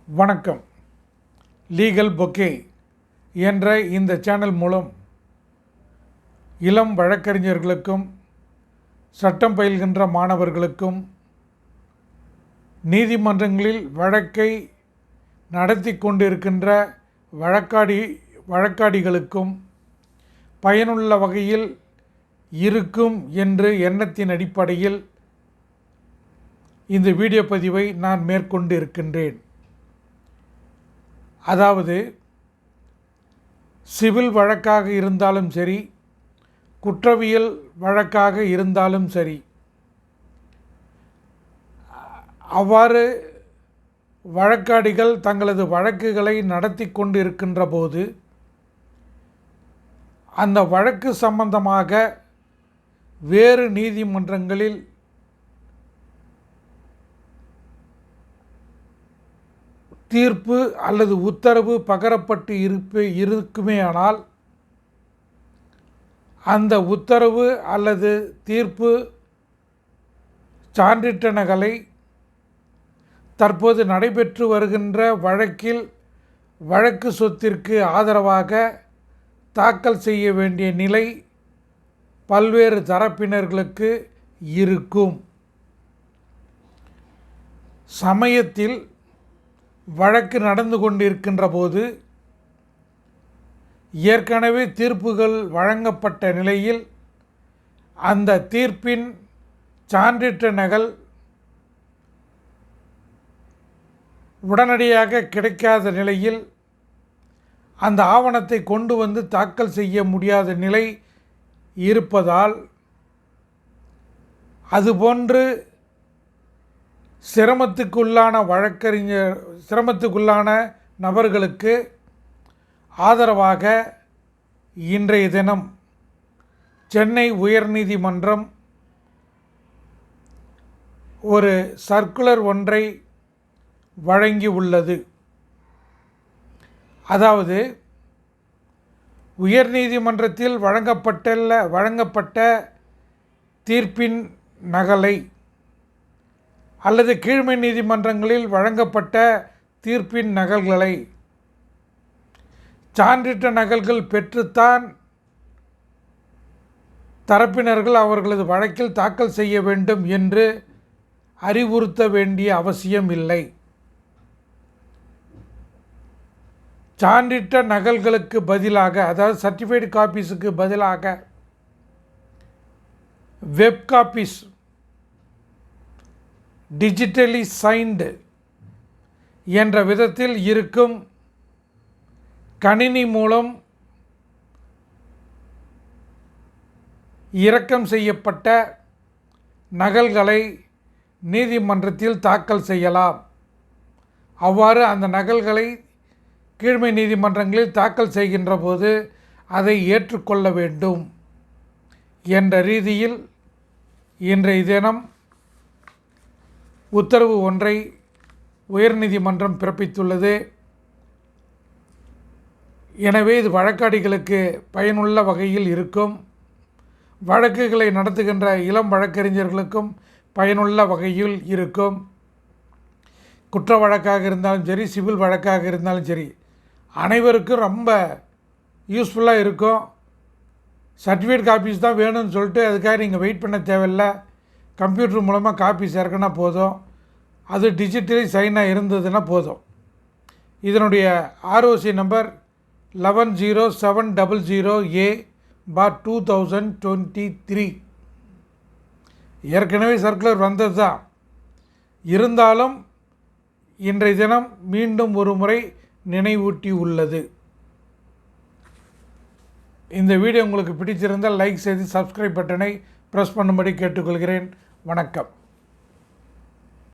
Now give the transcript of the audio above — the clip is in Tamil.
வணக்கம். லீகல் பொக்கே என்ற இந்த சேனல் மூலம் இளம் வழக்கறிஞர்களுக்கும் சட்டம் பயில்கின்ற மாணவர்களுக்கும் நீதிமன்றங்களில் வழக்கை நடத்தி கொண்டிருக்கின்ற வழக்காடிகளுக்கும் பயனுள்ள வகையில் இருக்கும் என்று எண்ணத்தின் அடிப்படையில் இந்த வீடியோ பதிவை நான் மேற்கொண்டு இருக்கின்றேன். அதாவது சிவில் வழக்காக இருந்தாலும் சரி, குற்றவியல் வழக்காக இருந்தாலும் சரி, அவ்வாறு வழக்காடிகள் தங்களது வழக்குகளை நடத்தி கொண்டு இருக்கின்ற போது அந்த வழக்கு சம்பந்தமாக வேறு நீதிமன்றங்களில் தீர்ப்பு அல்லது உத்தரவு பகரப்பட்டு இருக்குமேயானால் அந்த உத்தரவு அல்லது தீர்ப்பு சான்றிட்ட நகலை தற்போது நடைபெற்று வருகின்ற வழக்கில் வழக்கு சொத்திற்கு ஆதரவாக தாக்கல் செய்ய வேண்டிய நிலை பல்வேறு தரப்பினர்களுக்கு இருக்கும். சமயத்தில் வழக்கு நடந்து கொண்டிருக்கின்ற போது ஏற்கனவே தீர்ப்புகள் வழங்கப்பட்ட நிலையில் அந்த தீர்ப்பின் சான்றிட்ட நகல் உடனடியாக கிடைக்காத நிலையில் அந்த ஆவணத்தை கொண்டு வந்து தாக்கல் செய்ய முடியாத நிலை இருப்பதால் அதுபோன்று சிரமத்துக்குள்ளான நபர்களுக்கு ஆதரவாக இன்றைய தினம் சென்னை உயர்நீதிமன்றம் ஒரு சர்க்குலர் ஒன்றை வழங்கி உள்ளது. அதாவது உயர்நீதிமன்றத்தில் வழங்கப்பட்ட தீர்ப்பின் நகலை அல்லது கீழ்மை நீதிமன்றங்களில் வழங்கப்பட்ட தீர்ப்பின் நகல்களை சான்றிட்ட நகல்கள் பெற்றுத்தான் தரப்பினர்கள் அவர்களது வழக்கில் தாக்கல் செய்ய வேண்டும் என்று அறிவுறுத்த வேண்டிய அவசியம் இல்லை. சான்றிட்ட நகல்களுக்கு பதிலாக, அதாவது சர்டிஃபைடு காப்பீஸுக்கு பதிலாக வெப் காப்பீஸ், டிஜிட்டலி சைன்டு என்ற விதத்தில் இருக்கும் கணினி மூலம் இறக்கம் செய்யப்பட்ட நகல்களை நீதிமன்றத்தில் தாக்கல் செய்யலாம். அவ்வாறு அந்த நகல்களை கீழ்மை நீதிமன்றங்களில் தாக்கல் செய்கின்ற போது அதை ஏற்றுக்கொள்ள வேண்டும் என்ற ரீதியில் இன்றைய தினம் உத்தரவு ஒன்றை உயர்நீதிமன்றம் பிறப்பித்துள்ளது. எனவே இது வழக்காடிகளுக்கு பயனுள்ள வகையில் இருக்கும். வழக்குகளை நடத்துகின்ற இளம் வழக்கறிஞர்களுக்கும் பயனுள்ள வகையில் இருக்கும். குற்ற வழக்காக இருந்தாலும் சரி, சிவில் வழக்காக இருந்தாலும் சரி, அனைவருக்கும் ரொம்ப யூஸ்ஃபுல்லாக இருக்கும். சர்டிஃபிகேட் காப்பீஸ் தான் வேணும்னு சொல்லிட்டு அதுக்காக நீங்கள் வெயிட் பண்ண தேவையில்லை. கம்ப்யூட்டர் மூலமாக காப்பீஸ் இறக்குனா போதும். அது டிஜிட்டலி சைனாக இருந்ததுன்னா போதும். இதனுடைய ஆர்ஓசி நம்பர் 11700A/2023. ஏற்கனவே சர்க்குலர் வந்தது தான். இருந்தாலும் இன்றைய தினம் மீண்டும் ஒரு முறை நினைவூட்டி உள்ளது. இந்த வீடியோ உங்களுக்கு பிடிச்சிருந்தால் லைக் செய்து சப்ஸ்கிரைப் பட்டனை ப்ரெஸ் பண்ணும்படி கேட்டுக்கொள்கிறேன். வணக்கம்.